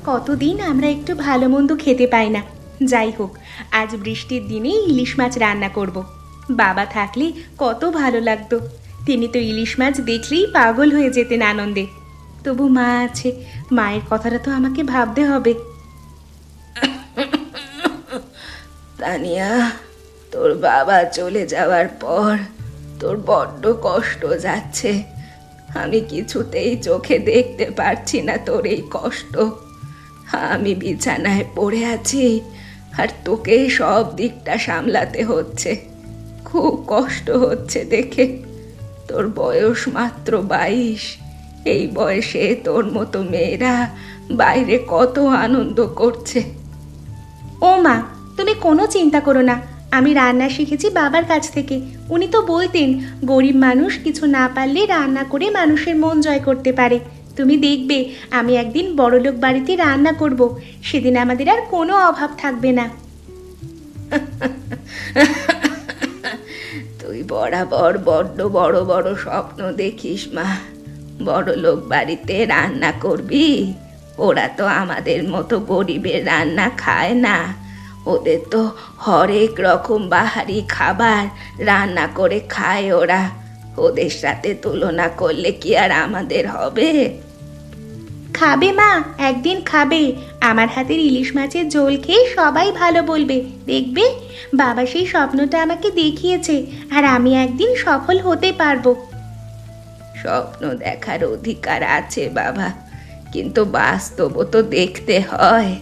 কতদিন আমরা একটু ভালো মন্দ খেতে পাই না। যাই হোক, আজ বৃষ্টির দিনে ইলিশ মাছ রান্না করব। বাবা থাকলে কত ভালো লাগতো। তিনি তো ইলিশ মাছ দেখলেই পাগল হয়ে যেতেন আনন্দে। তবু মা আছে, মায়ের কথাটা তো আমাকে ভাবতে হবে। তানিয়া, তোর বাবা চলে যাওয়ার পর তোর বড্ড কষ্ট যাচ্ছে। আমি কিছুতেই চোখে দেখতে পারছি না তোর এই কষ্ট। আমি বিছানায় পড়ে আছি আর তোকে সব দিকটা সামলাতে হচ্ছে। খুব কষ্ট হচ্ছে দেখে। তোর বয়স মাত্র 22। এই বয়সে তোর মতো মেয়েরা বাইরে কত আনন্দ করছে। ও মা, তুমি কোনো চিন্তা করো না। আমি রান্না শিখেছি বাবার কাছ থেকে। উনি তো বলতেন, গরিব মানুষ কিছু না পারলে রান্না করে মানুষের মন জয় করতে পারে। তুমি দেখবে আমি একদিন বড়লোক বাড়িতে রান্না করব। সেদিন আমাদের আর কোনো অভাব থাকবে না। তুই বরাবর বড্ড বড় বড় স্বপ্ন দেখিস মা। বড়লোক বাড়িতে রান্না করবি? ওরা তো আমাদের মতো গরিবের রান্না খায় না। ওদের তো হরেক রকম বাহারি খাবার রান্না করে খায় ওরা। ওদের সাথে তুলনা করলে কি আর আমাদের হবে? খাবে মা, একদিন খাবে। আমার হাতের ইলিশ মাছের ঝোল খেয়ে সবাই ভালো বলবে। দেখবে, বাবা সেই স্বপ্নটা আমাকে দেখিয়েছে, আর আমি একদিন সফল হতে পারবো। স্বপ্ন দেখার অধিকার আছে বাবা, কিন্তু বাস্তবও তো দেখতে হয়।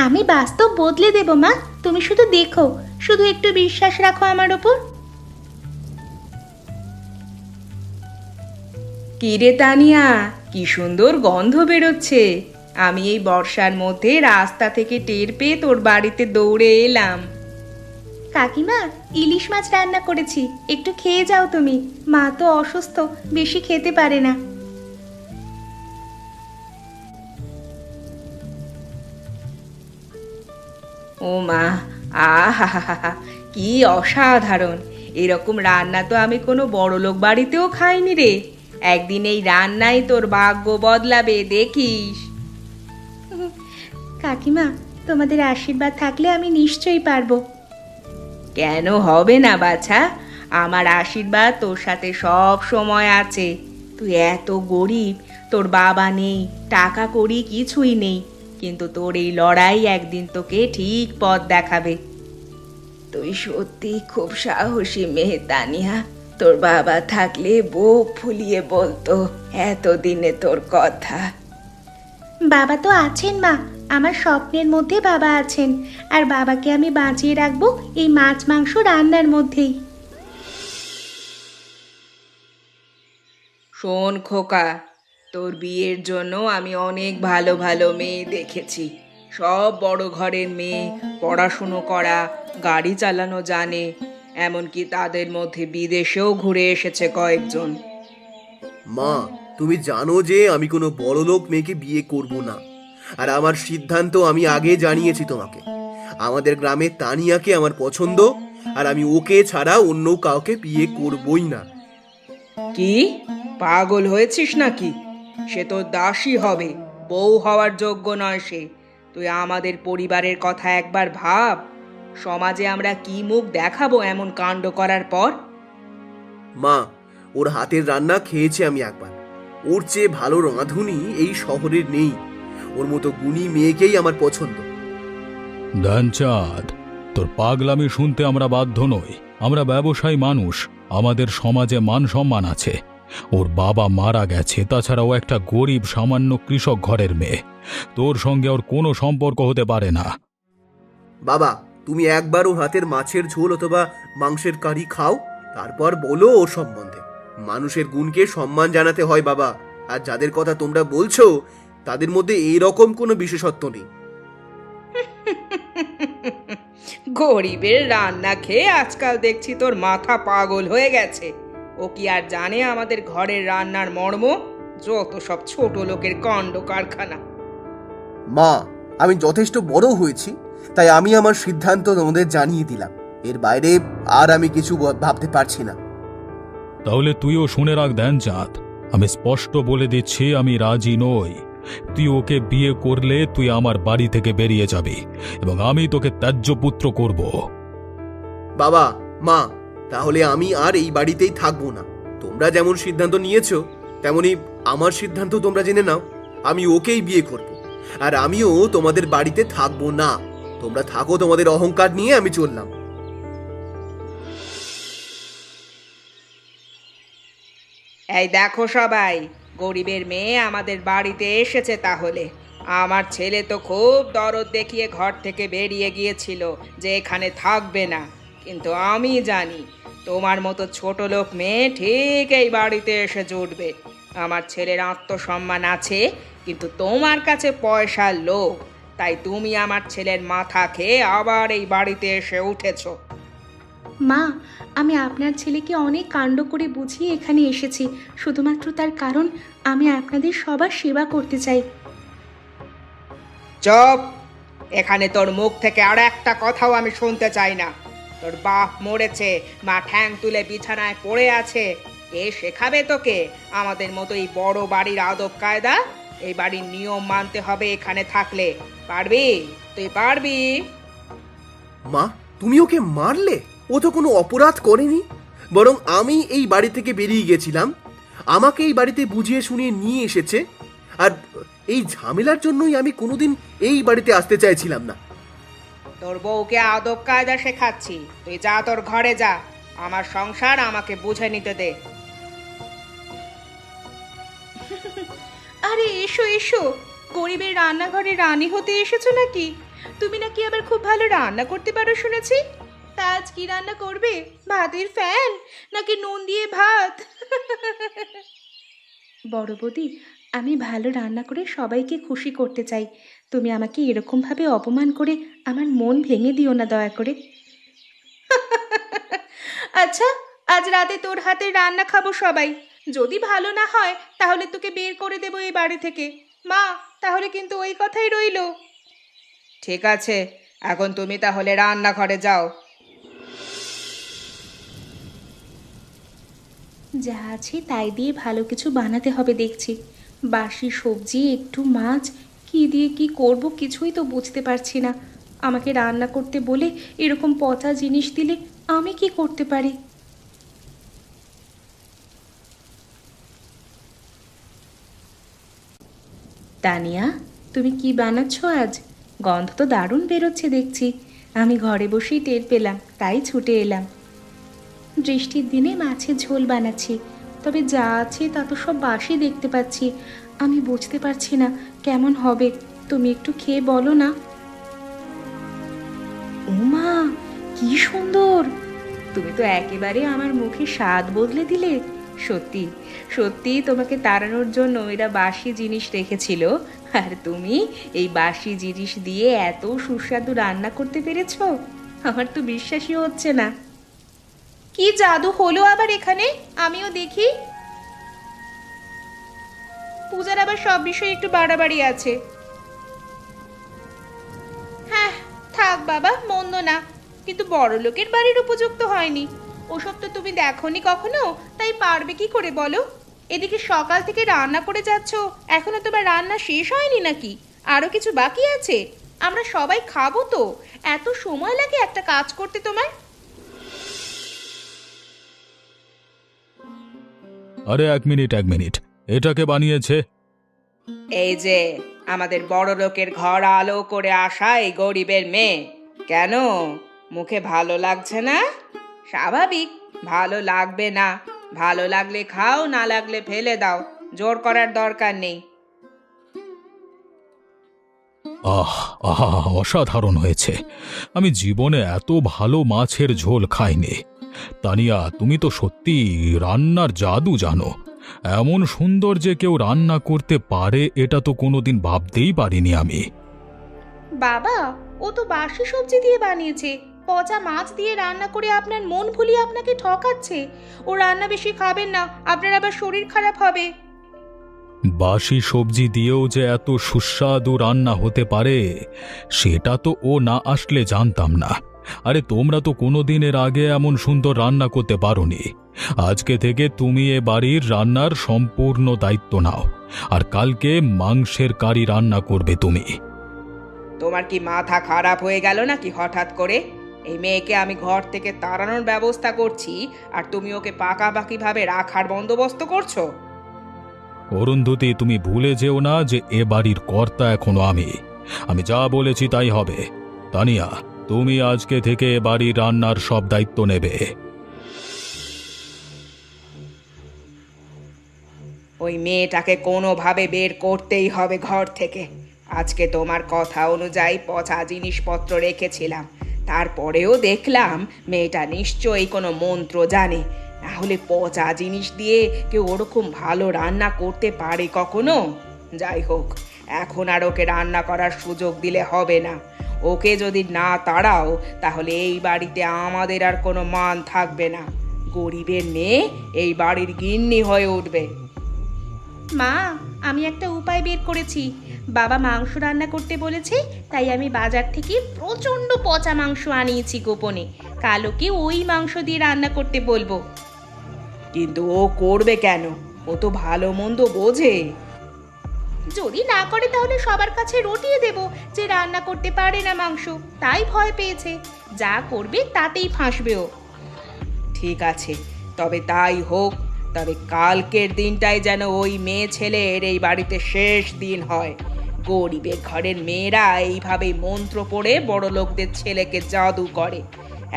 আমি বাস্তব বদলে দেব মা, তুমি শুধু দেখো, শুধু একটু বিশ্বাস রাখো আমার ওপর। কি রে তানিয়া, কি সুন্দর গন্ধ বেরোচ্ছে। আমি এই বর্ষার মধ্যে রাস্তা থেকে টের পেয়ে তোর বাড়িতে দৌড়ে এলাম। কাকিমা, ইলিশ মাছ রান্না করেছি, একটু খেয়ে যাও তুমি। মা তো অসুস্থ, বেশি খেতে পারে না। ও মা, আহা, কি অসাধারণ! এরকম রান্না তো আমি কোনো বড়লোক বাড়িতেও খাইনি রে। একদিন এই রান্নাই তোর ভাগ্য বদলাবে, দেখিস। কাকিমা, তোমাদের আশীর্বাদ থাকলে আমি নিশ্চয়ই পারবো। কেন হবে না বাছা? আমার আশীর্বাদ তোর সাথে সব সময় আছে। তুই এত গরিব, তোর বাবা নেই, টাকা কড়ি কিছুই নেই, কিন্তু তোর এই লড়াই একদিন তোকে ঠিক পথ দেখাবে। তুই সত্যি খুব সাহসী মেয়ে তানিয়া। তোর বাবা থাকলে বুক ফুলিয়ে বলতো এতদিনে তোর কথা। বাবা তো আছেন মা, আমার স্বপ্নের মধ্যে বাবা আছেন। আর বাবাকে আমি বাঁচিয়ে রাখবো এই মাছ মাংস রান্নার মধ্যেই। শোন খোকা, তোর বিয়ের জন্য আমি অনেক ভালো ভালো মেয়ে দেখেছি। সব বড় ঘরের মেয়ে, পড়াশুনো করা, গাড়ি চালানো জানে। এমনকি তাদের মধ্যে বিদেশেও ঘুরে এসেছে কয়েকজন। মা, তুমি জানো যে আমি কোনো বড়লোক মেয়েকে বিয়ে করব না। আর আমার সিদ্ধান্ত আমি আগে জানিয়েছি তোমাকে। আমাদের গ্রামে তানিয়াকে আমার পছন্দ, আর আমি ওকে ছাড়া অন্য কাউকে বিয়ে করবই না। কি পাগল হয়েছিস নাকি? সে তো দাসী হবে, বউ হওয়ার যোগ্য নয় সে। তুই আমাদের পরিবারের কথা একবার ভাব। সমাজে আমরা কি মুখ দেখাবো এমন কাণ্ড করার পর? মা, ওর হাতের রান্না খেয়েছি আমি একবার। ওর চেয়ে ভালো রাঁধুনি এই শহরে নেই। ওর মতো গুণী মেয়েকেই আমার পছন্দ। ধ্যানচাঁদ, তোর পাগলামি শুনতে আমরা বাধ্য নই। আমরা ব্যবসায়ী মানুষ, আমাদের সমাজে মান সম্মান আছে। ওর বাবা মারা গেছে, তাছাড়া ও একটা গরিব সামান্য কৃষক ঘরের মেয়ে। তোর সঙ্গে ওর কোনো সম্পর্ক হতে পারে না। বাবা, তুমি একবার ওর হাতের মাছের ঝোল অথবা মাংসের কারি খাও, তারপর বলো ওর সম্বন্ধে। মানুষের গুণকে সম্মান জানাতে হয় বাবা। আর যাদের কথা তোমরা বলছো তাদের মধ্যে এইরকম কোনো বিশেষত্ব নেই। গরিবের রান্না খেয়ে আজকাল দেখছি তোর মাথা পাগল হয়ে গেছে। ও কি আর জানে আমাদের ঘরের রান্নার মর্ম? যত সব ছোট লোকের কাণ্ড কারখানা। মা, আমি যথেষ্ট বড় হয়েছি, তাই আমি আমার সিদ্ধান্ত তোমাদের জানিয়ে দিলাম। এর বাইরে আর আমি কিছু ভাবতে পারছি না। তাহলে তুইও শুনে রাখ ধ্যানচাঁদ, আমি স্পষ্ট বলে দিচ্ছি, আমি রাজি নই। তুই ওকে বিয়ে করলে তুই আমার বাড়ি থেকে বেরিয়ে যাবি এবং আমি তোকে ত্যায্য পুত্র করব। বাবা, মা, তাহলে আমি আর এই বাড়িতেই থাকবো না। তোমরা যেমন সিদ্ধান্ত নিয়েছো তেমনি আমার সিদ্ধান্ত তোমরা জেনে নাও। আমি ওকেই বিয়ে করব, আর আমিও তোমাদের বাড়িতে থাকবো না। তোমরা থাকো তোমাদের অহংকার নিয়ে, আমি চললাম। এই দেখো সবাই, গরিবের মেয়ে আমাদের বাড়িতে এসেছে। তাহলে আমার ছেলে তো খুব দরদ দেখিয়ে ঘর থেকে বেরিয়ে গিয়েছিল যে এখানে থাকবে না, কিন্তু আমি জানি তোমার মতো ছোট লোক মেয়ে ঠিক এই বাড়িতে এসে জুটবে। আমার ছেলের আত্মসম্মান আছে, কিন্তু তোমার কাছে পয়সার লোভ, তাই তুমি আমার ছেলের মাথা খেয়ে আবার এই বাড়িতে এসে উঠেছো। মা, আমি আপনার ছেলেকে অনেক কাণ্ড করে বুঝিয়ে এখানে এসেছি, শুধুমাত্র তার কারণ আমি আপনাদের সবার সেবা করতে চাই। চুপ! এখানে তোর মুখ থেকে আর একটা কথাও আমি শুনতে চাই না। তোর বাপ মরেছে, মা ঠ্যাং তুলে বিছানায় পড়ে আছে, কে শেখাবে তোকে আমাদের মতো এই বড় বাড়ির আদব কায়দা? এই বাড়ির নিয়ম মানতে হবে এখানে থাকলে। পারবি? তুই পারবি? মা, তুমি ওকে মারলে? ও তো কোনো অপরাধ করেনি, বরং আমি এই বাড়ি থেকে বেরিয়ে গেছিলাম, আমাকে এই বাড়িতে বুঝিয়ে শুনিয়ে নিয়ে এসেছে। আর এই ঝামেলার জন্যই আমি কোনোদিন এই বাড়িতে আসতে চাইছিলাম না। তোর বউকে আদব কায়দা শেখাচ্ছি, তুই যা, তোর ঘরে যা। আমার সংসার আমাকে বুঝে নিতে দে। আরে এসো এসো, গরিবের রান্নাঘরে রানী হতে এসেছো নাকি? তুমি নাকি আবার খুব ভালো রান্না করতে পারো শুনেছি। তা আজ কি রান্না করবে? ভাতের ফ্যান নাকি নুন দিয়ে ভাত? বড় বৌদি, আমি ভালো রান্না করে সবাইকে খুশি করতে চাই। তুমি আমাকে এরকমভাবে অপমান করে আমার মন ভেঙে দিও না দয়া করে। আচ্ছা, আজ রাতে তোর হাতে রান্না খাবো সবাই। যদি ভালো না হয় তাহলে তোকে বের করে দেবো এই বাড়ি থেকে। মা, তাহলে কিন্তু ওই কথাই রইলো। ঠিক আছে, এখন তুমি তাহলে রান্নাঘরে যাও। যা আছে তাই দিয়ে ভালো কিছু বানাতে হবে দেখছি। বাসি সবজি, একটু মাছ, কি দিয়ে কি করব কিছুই তো বুঝতে পারছি না। আমাকে রান্না করতে বলে এরকম পচা জিনিস দিলে আমি কি করতে পারি? তানিয়া, তুমি কি বানাচ্ছ আজ? গন্ধ তো দারুণ বেরোচ্ছে দেখছি। আমি ঘরে বসেই টের পেলাম, তাই ছুটে এলাম। বৃষ্টির দিনে মাছের ঝোল বানাচ্ছি, তবে যা আছে তা তো সব বাসি দেখতে পাচ্ছি। আমি বুঝতে পারছি না কেমন হবে। তুমি একটু খেয়ে বলো না। ওমা, কি সুন্দর! তুমি তো একেবারে আমার মুখে স্বাদ বদলে দিলে। সত্যি সত্যি তোমাকে তাড়ানোর জন্য এরা বাসি জিনিস রেখেছিল, আর তুমি এই বাসি জিনিস দিয়ে এত সুস্বাদু রান্না করতে পেরেছো। আমার তো বিশ্বাসই হচ্ছে না। কি জাদু হলো আবার এখানে, আমিও দেখি। পূজার আবার সব বিষয়ে একটু বাড়াবাড়ি আছে। হ্যাঁ, থাক বাবা, মন্দ না, কিন্তু বড় লোকের বাড়ির উপযুক্ত হয়নি। ওসব তো তুমি দেখোনি কখনো, তাই পারবে কি করে বলো? এদিকে সকাল থেকে রান্না করে যাচ্ছ, এখনো তোমার রান্না শেষ হয়নি নাকি? আরো কিছু বাকি আছে? আমরা সবাই খাবো তো, এত সময় লাগে একটা কাজ করতে তোমার? আরে এক মিনিট, এটাকে বানিয়েছে? এই যে আমাদের বড় লোকের ঘর আলো করে আসা এই গরিবের মেয়ে। কেন, মুখে ভালো লাগছে না? স্বাভাবিক, ভালো লাগবে না। ভালো লাগলে খাও, না লাগলে ফেলে দাও, জোর করার দরকার নেই। আহ আহা, অসাধারণ হয়েছে। আমি জীবনে এত ভালো মাছের ঝোল খাইনি। তানিয়া, তুমি তো সত্যি রান্নার জাদু জানো। এমন সুন্দর যে কেউ রান্না করতে পারে এটা তো কোনোদিন ভাবতেই পারিনি আমি। বাবা, ও তো বাসি সবজি দিয়ে বানিয়েছে, পচা মাছ দিয়ে রান্না করে আপনার মন ভুলিয়ে আপনাকে ঠকাচ্ছে। ও রান্না বেশি খাবেন না, আপনার আবার শরীর খারাপ হবে। বাসি সবজি দিয়েও যে এত সুস্বাদু রান্না হতে পারে সেটা তো ও না আসলে জানতাম না। আরে তোমরা তো কোনোদিন এর আগে এমন সুন্দর রান্না করতে পারোনি। আজকে থেকে তুমি এ বাড়ির রান্নার সম্পূর্ণ দায়িত্ব নাও, আর কালকে মাংসের কারি রান্না করবে তুমি। তোমার কি মাথা খারাপ হয়ে গেল নাকি হঠাৎ করে? এই মেয়েকে আমি ঘর থেকে তাড়ানোর ব্যবস্থা করছি, আর তুমি ওকে পাকাপাকিভাবে রাখার বন্দোবস্ত করছো। অরুন্ধতী, তুমি ভুলে যেও না যে এ বাড়ির কর্তা এখনো আমি। আমি যা বলেছি তাই হবে। তানিয়া, তুমি আজকে থেকে এ বাড়ির রান্নার সব দায়িত্ব নেবে। ওই মেয়েটাকে কোনোভাবে বের করতেই হবে ঘর থেকে। আজকে তোমার কথা অনুযায়ী পচা জিনিসপত্র রেখেছিলাম, তারপরেও দেখলাম মেয়েটা নিশ্চয়ই কোনো মন্ত্র জানে। না হলে পচা জিনিস দিয়ে কেউ ওরকম ভালো রান্না করতে পারে কখনো? যাই হোক, এখন আর ওকে রান্না করার সুযোগ দিলে হবে না। ওকে যদি না তাড়াও তাহলে এই বাড়িতে আমাদের আর কোনো মান থাকবে না। গরিবের মেয়ে এই বাড়ির গিন্নি হয়ে উঠবে। মা, আমি একটা উপায় বের করেছি। বাবা মাংস রান্না করতে বলেছে, তাই আমি বাজার থেকে প্রচণ্ড পচা মাংস আনিয়েছি গোপনে। কাল ওকে ওই মাংস দিয়ে রান্না করতে বলবো। কিন্তু ও করবে কেন? ও তো ভালো মন্দ বোঝে। যদি না করে তাহলে সবার কাছে রটিয়ে দেব যে রান্না করতে পারে না মাংস, তাই ভয় পেয়েছে। যা করবে তাতেই ফাঁসবে ও। ঠিক আছে, তবে তাই হোক। তবে কালকের দিনটাই যেন ওই মেয়ে ছেলের এই বাড়িতে শেষ দিন হয়। গরিবের ঘরের মেয়েরা এইভাবে মন্ত্র পড়ে বড় লোকদের ছেলেকে জাদু করে।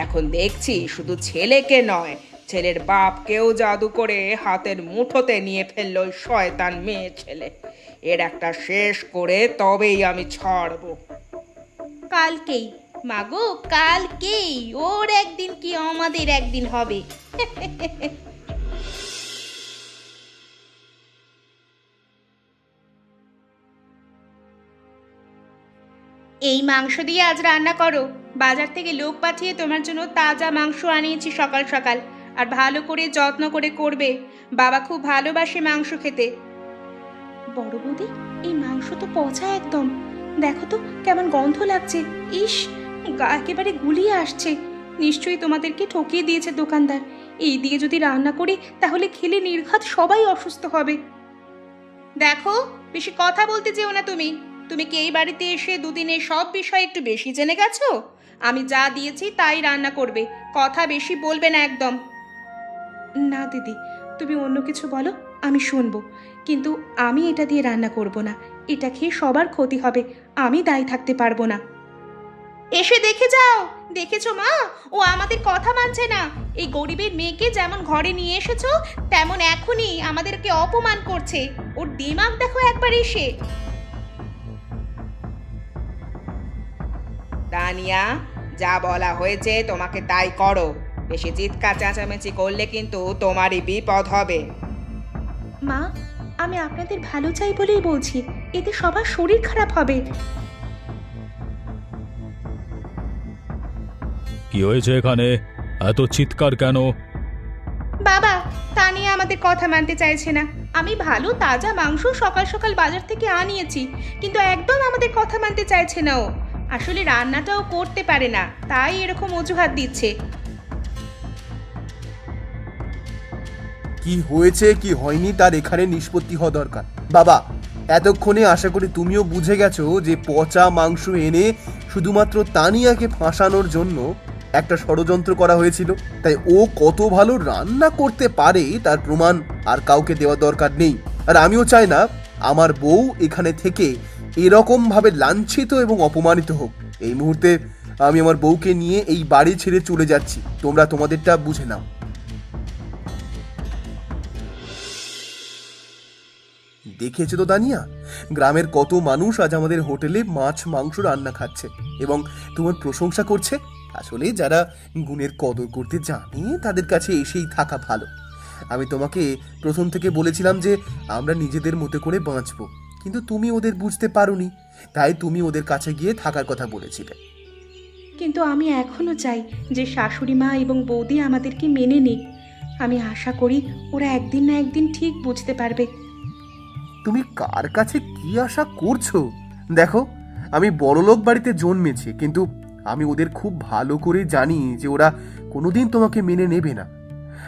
এখন দেখছি শুধু ছেলেকে নয়, ছেলের বাপকেও জাদু করে হাতের মুঠোতে নিয়ে ফেললো ওই শয়তান মেয়ে ছেলে। এর একটা শেষ করে তবেই আমি ছাড়বো। কালকেই মাগো, কালকেই। ওর একদিন কি আমাদের একদিন হবে। এই মাংস দিয়ে আজ রান্না করো। বাজার থেকে লোক পাঠিয়ে তোমার জন্য তাজা মাংস আনিয়েছি সকাল সকাল। আর ভালো করে যত্ন করে করবে, বাবা খুব ভালোবাসে মাংস খেতে। বড় বৌদি, এই মাংস তো পচা একদম। দেখো তো কেমন গন্ধ লাগছে। ইস, গা একেবারে গুলিয়ে আসছে। নিশ্চয়ই তোমাদেরকে ঠকিয়ে দিয়েছে দোকানদার। এই দিয়ে যদি রান্না করি তাহলে খেলে নির্ঘাত সবাই অসুস্থ হবে। দেখো, বেশি কথা বলতে যেও না তুমি। তুমি কি এই বাড়িতে এসে দুদিনে সব বিষয় একটু বেশি জেনে গেছো? আমি যা দিয়েছি তাই রান্না করবে, কথা বেশি বলবে না একদম। না দিদি, তুমি অন্য কিছু বলো, আমি শুনবো। কিন্তু আমি এটা দিয়ে রান্না করব না। এটা খেয়ে সবার ক্ষতি হবে, আমি দায়ী থাকতে পারবো না। এসে দেখে যাও। দেখেছো মা, ও আমাদের কথা মানছে না। এই গরিবের মেয়েকে যেমন ঘরে নিয়ে এসেছো তেমন এখনই আমাদেরকে অপমান করছে। ওর দিমাগ দেখো একবার এসে। তানিয়া, যা বলা হয়েছে তোমাকে তাই করো। বেশি চিৎকার চেঁচামেচি করলে কিন্তু তোমারই বিপদ হবে। মা, আমি আপনাদের ভালো চাই বলেই বলছি, এতে সবার শরীর খারাপ হবে। কি হয়েছে এখানে? এত চিৎকার কেন? বাবা, তানিয়া আমাদের কথা মানতে চাইছে না। আমি ভালো তাজা মাংস সকাল সকাল বাজার থেকে আনিয়েছি, কিন্তু একদম আমাদের কথা মানতে চাইছে না ও। আসলে রান্নাটাও করতে পারে না, তাই এরকম অজুহাত দিচ্ছে। কি হয়েছে কি হয়নি তার এখানে নিষ্পত্তি হওয়া দরকার। বাবা, এতক্ষণে আশা করি তুমিও বুঝে গেছো যে পচা মাংস এনে শুধুমাত্র তানিয়াকে ফাঁসানোর জন্য একটা ষড়যন্ত্র করা হয়েছিল। তাই ও কত ভালো রান্না করতে পারে তার প্রমাণ আর কাউকে দেওয়া দরকার নেই। আর আমিও চাই না আমার বউ এখানে থেকে এরকম ভাবে লাঞ্ছিত এবং অপমানিত হোক। এই মুহূর্তে আমি আমার বউকে নিয়ে এই বাড়ি ছেড়ে চলে যাচ্ছি। তোমরা তোমাদেরটা বুঝে নাও। দেখেছো তো তানিয়া, গ্রামের কত মানুষ আজ আমাদের হোটেলে মাছ মাংস রান্না খাচ্ছে এবং তোমার প্রশংসা করছে। আসলে যারা গুণের কদর করতে জানে তাদের কাছে এসেই থাকা ভালো। আমি তোমাকে প্রথম থেকে বলেছিলাম যে আমরা নিজেদের মতো করে বাঁচবো, কিন্তু তুমি ওদের বুঝতে পারোনি, তাই তুমি ওদের কাছে গিয়ে থাকার কথা বলেছিলে। কিন্তু আমি এখনো চাই যে শাশুড়ি মা এবং বৌদি আমাদেরকে মেনে নিক। আমি আশা করি ওরা একদিন না একদিন ঠিক বুঝতে পারবে। তুমি কার কাছে কি আশা করছো? দেখো, আমি বড়লোক বাড়িতে জন্মেছি, কিন্তু আমি ওদের খুব ভালো করে জানি যে ওরা কোনোদিন তোমাকে মেনে নেবে না।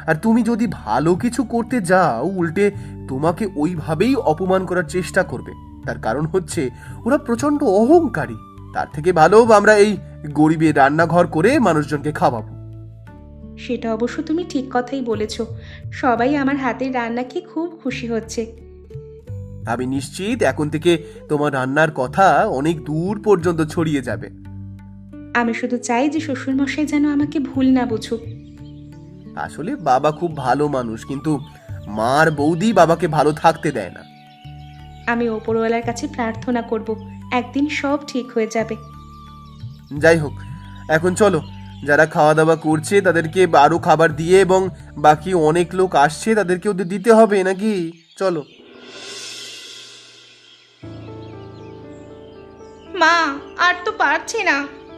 আর তুমি যদি ভালো কিছু করতে যাও, উল্টে তোমাকে ওইভাবেই অপমান করার চেষ্টা করবে। তার কারণ হচ্ছে ওরা প্রচন্ড অহংকারী। তার থেকে ভালো আমরা এই গরিবের রান্নাঘর করে মানুষজনকে খাওয়াবো। সেটা অবশ্য তুমি ঠিক কথাই বলেছ। সবাই আমার হাতের রান্না খেয়ে খুব খুশি হচ্ছে। আমি নিশ্চিত এখন থেকে তোমার রান্নার কথা অনেক দূর পর্যন্ত ছড়িয়ে যাবে। আমি শুধু চাই যে শ্বশুরমশাই যেন আমাকে ভুল না বুঝুক। আসলে বাবা খুব ভালো মানুষ, কিন্তু মার বৌদি বাবাকে ভালো থাকতে দেয় না। আমি ওপরওয়ালার কাছে প্রার্থনা করব, একদিন সব ঠিক হয়ে যাবে। যাই হোক, এখন চলো, যারা খাওয়া দাওয়া করছে তাদেরকে আরো খাবার দিয়ে, এবং বাকি অনেক লোক আসছে তাদেরকে ওদের দিতে হবে নাকি? চলো। মা, আর তো পারছি না।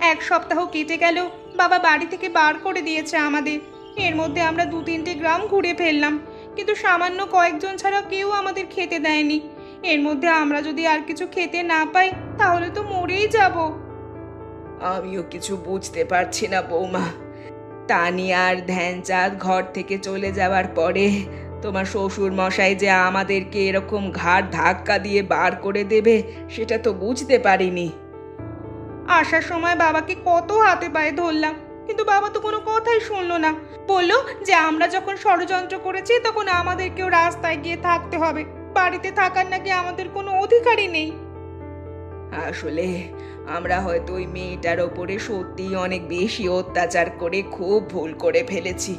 1 সপ্তাহ কেটে গেল, বাবা বাড়ি থেকে বার করে দিয়েছে আমাদের। এর মধ্যে আমরা 2-3টে গ্রাম ঘুরে ফেললাম, কিন্তু সামান্য কয়েকজন ছাড়া কেউ আমাদের খেতে দেয়নি। এর মধ্যে আমরা যদি আর কিছু খেতে না পাই তাহলে তো মরেই যাব। আমিও কিছু বুঝতে পারছি না বৌমা। তানিয়া আর ধ্যানচাঁদ ঘর থেকে চলে যাওয়ার পরে তোমার শ্বশুর মশাই যে আমাদেরকে এরকম ঘাড় ধাক্কা দিয়ে বার করে দেবে সেটা তো বুঝতে পারিনি। আসার সময় বাবাকে কত হাতে পায়ে ধরলাম, কিন্তু বাবা তো কোনো কথাই শুনলো না। বললো যে আমরা যখন ষড়যন্ত্র করেছি তখন আমাদেরকেও রাস্তায় গিয়ে থাকতে হবে, বাড়িতে থাকার নাকি আমাদের কোনো অধিকারই নেই। আসলে আমরা হয়তো ওই মেয়েটার ওপরে সত্যিই অনেক বেশি অত্যাচার করে খুব ভুল করে ফেলেছি।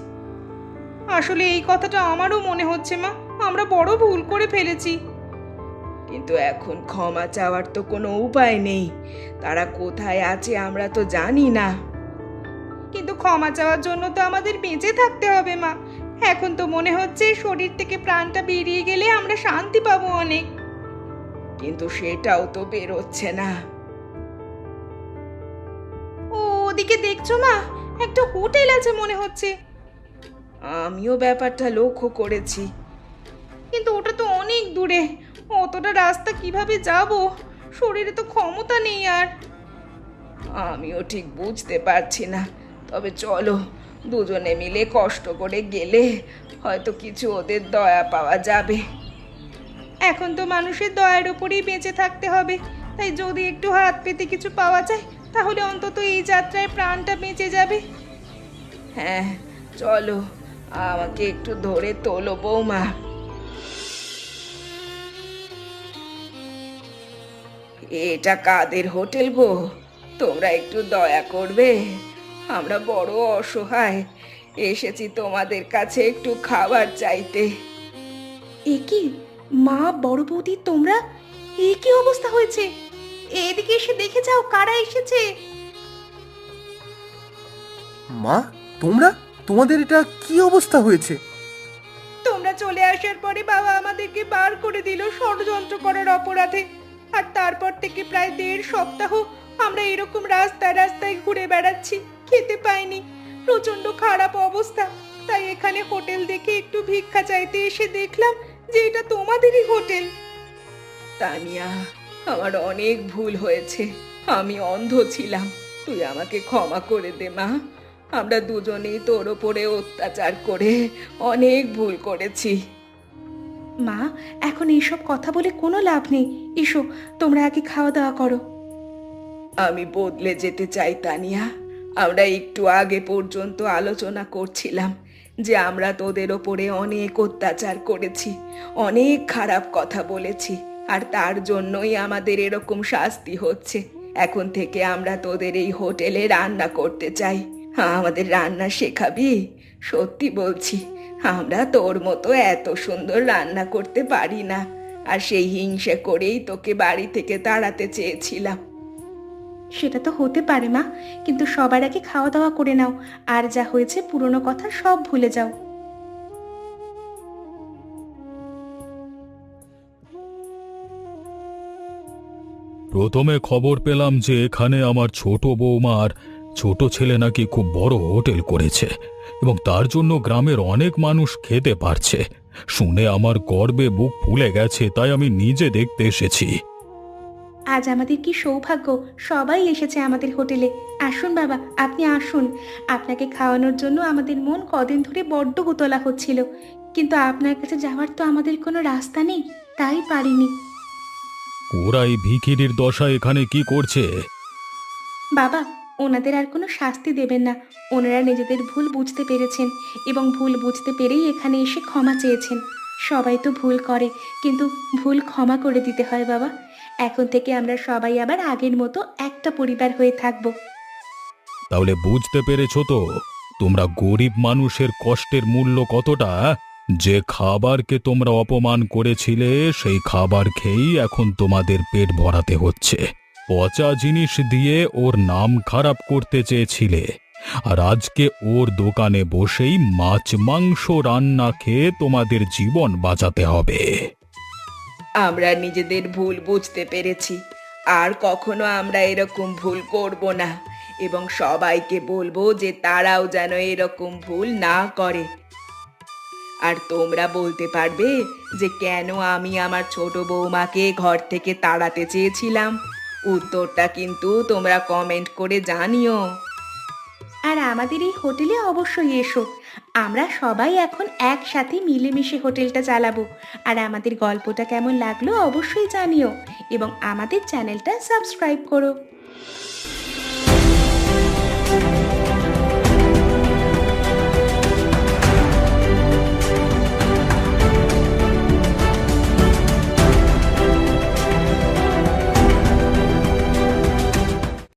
আসলে এই কথাটা আমারও মনে হচ্ছে মা, আমরা বড় ভুল করে ফেলেছি। কিন্তু এখন ক্ষমা চাওয়ার তো কোনো উপায় নেই। তারা কোথায় আছে আমরা তো জানি না। কিন্তু ক্ষমা চাওয়ার জন্য তো আমাদের বেঁচে থাকতে হবে মা। এখন তো মনে হচ্ছে শরীর থেকে প্রাণটা বেরিয়ে গেলে আমরা শান্তি পাবো অনেক। কিন্তু সেটাও তো বেরোচ্ছে না। ও ওদিকে দেখছো মা, একটা হোটেল আছে মনে হচ্ছে। আমিও ব্যাপারটা লক্ষ্য করেছি। কিন্তু ওটা তো অনেক দূরে, অতটা রাস্তা কিভাবে যাব? শরীরে তো ক্ষমতা নেই আর। আমিও ঠিক বুঝতে পারছি না। তবে চলো, দুজনে মিলে কষ্ট করে গেলে হয়তো কিছু ওদের দয়া পাওয়া যাবে। এখন তো মানুষের দয়ার উপরেই বেঁচে থাকতে হবে, তাই যদি একটু হাত পেতে কিছু পাওয়া যায় তাহলে অন্তত এই যাত্রায় প্রাণটা বেঁচে যাবে। হ্যাঁ চলো, আমাকে একটু ধরে তোলো বৌমা। এটা কাদের হোটেল গো? তোমরা একটু দয়া করবে, আমরা বড় অসহায়, এসেছি তোমাদের কাছে একটু খাবার চাইতে। এ কি মা, বড় বৌদি, তোমরা? এই কি অবস্থা হয়েছে? এদিকে এসে দেখে যাও কারা এসেছে। মা, তোমাদের এটা কি অবস্থা হয়েছে? তোমরা চলে আসার পরে বাবা আমাদেরকে বার করে দিল ষড়যন্ত্র করার অপরাধে। আর তারপর থেকে প্রায় 1.5 সপ্তাহ আমরা এরকম রাস্তায় রাস্তায় ঘুরে বেড়াচ্ছি, খেতে পাইনি, প্রচন্ড খারাপ অবস্থা। তাই এখানে হোটেল দেখে একটু ভিক্ষা চাইতে এসে দেখলাম যে এটা তোমাদেরই হোটেল। তানিয়া, আমার অনেক ভুল হয়েছে, আমি অন্ধ ছিলাম, তুই আমাকে ক্ষমা করে দে মা। আমরা দুজনেই তোর ওপরে অত্যাচার করে অনেক ভুল করেছি। মা, এখন এইসব কথা বলে কোনো লাভ নেই। এসো, তোমরা আগে খাওয়া দাওয়া করো। আমি বদলে যেতে চাই তানিয়া। আমরা একটু আগে পর্যন্ত আলোচনা করছিলাম যে আমরা তোদের ওপরে অনেক অত্যাচার করেছি, অনেক খারাপ কথা বলেছি, আর তার জন্যই আমাদের এরকম শাস্তি হচ্ছে। এখন থেকে আমরা তোদের এই হোটেলে রান্না করতে চাই, আমাদের রান্না শেখাবি? সত্যি বলছি, আমরা তোর মতো এত সুন্দর রান্না করতে পারি না, আর সেই হিংসে করেই তোকে বাড়ি থেকে তাড়াতে চেয়েছিলাম। সেটা তো হতে পারে মা, কিন্তু সবার আগে খাওয়া দাওয়া করে নাও, আর যা হয়েছে পুরনো কথা সব ভুলে যাও। প্রথমে খবর পেলাম যে এখানে আমার ছোট বৌমার ছোট ছেলে নাকি খুব বড় হোটেল করেছে এবং তার জন্য গ্রামের অনেক মানুষ খেতে পারছে। শুনে আমার গর্বে বুক ফুলে গেছে, তাই আমি নিজে দেখতে এসেছি। আজ আমাদের কি সৌভাগ্য, সবাই এসেছে আমাদের হোটেলে। আসুন বাবা, আপনি আসুন। আপনাকে খাওয়ানোর জন্য আমাদের মন কদিন ধরে বড্ড উতলা হচ্ছিল, কিন্তু আপনার কাছে যাওয়ার তো আমাদের কোনো রাস্তা নেই, তাই পারিনি। ওরা এই ভিখিরির দশা এখানে কি করছে? বাবা, ওনাদের আর কোনো শাস্তি দেবেন না। ওনারা নিজেদের ভুল বুঝতে পেরেছেন এবং ভুল বুঝতে পেরেই এখানে এসে ক্ষমা চেয়েছেন। সবাই তো ভুল করে, কিন্তু ভুল ক্ষমা করে দিতে হয় বাবা। এখন থেকে আমরা সবাই আবার আগের মতো একটা পরিবার হয়ে থাকবো। তাহলে বুঝতে পেরেছো তো তোমরা গরিব মানুষের কষ্টের মূল্য কতটা? যে খাবারকে তোমরা অপমান করেছিলে সেই খাবার খেয়েই এখন তোমাদের পেট ভরাতে হচ্ছে। পচা জিনিস দিয়ে ওর নাম খারাপ করতে চেয়েছিলে, আর আজকে ওর দোকানে বসেই মাছ মাংস রান্না খেয়ে তোমাদের জীবন বাঁচাতে হবে। আমরা নিজেদের ভুল বুঝতে পেরেছি, আর কখনো আমরা এরকম ভুল করব না, এবং সবাইকে বলবো যে তারাও যেন এরকম ভুল না করে। আর তোমরা বলতে পারবে যে কেন আমি আমার ছোট বৌমাকে ঘর থেকে তাড়াতে চেয়েছিলাম? উত্তরটা কিন্তু তোমরা কমেন্ট করে জানিও। আর আমাদের এই হোটেলে অবশ্যই এসো। আমরা সবাই এখন একসাথে মিলেমিশে হোটেলটা চালাবো। আর আমাদের গল্পটা কেমন লাগলো অবশ্যই জানিও এবং আমাদের চ্যানেলটা সাবস্ক্রাইব করো।